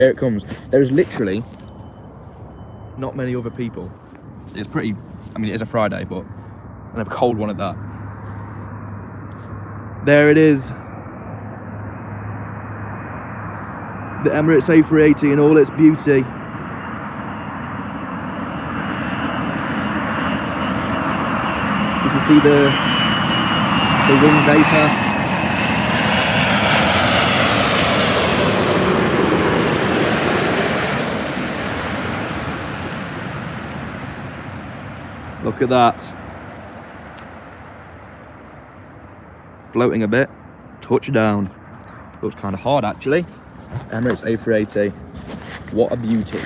Here it comes. There is literally not many other people. It's pretty, I mean, it is a Friday, but and a cold one at that. There it is. The Emirates A380 in all its beauty. You can see the wing vapour. Look at that. Floating a bit. Touchdown. Looks kind of hard actually. Emirates A380. What a beauty.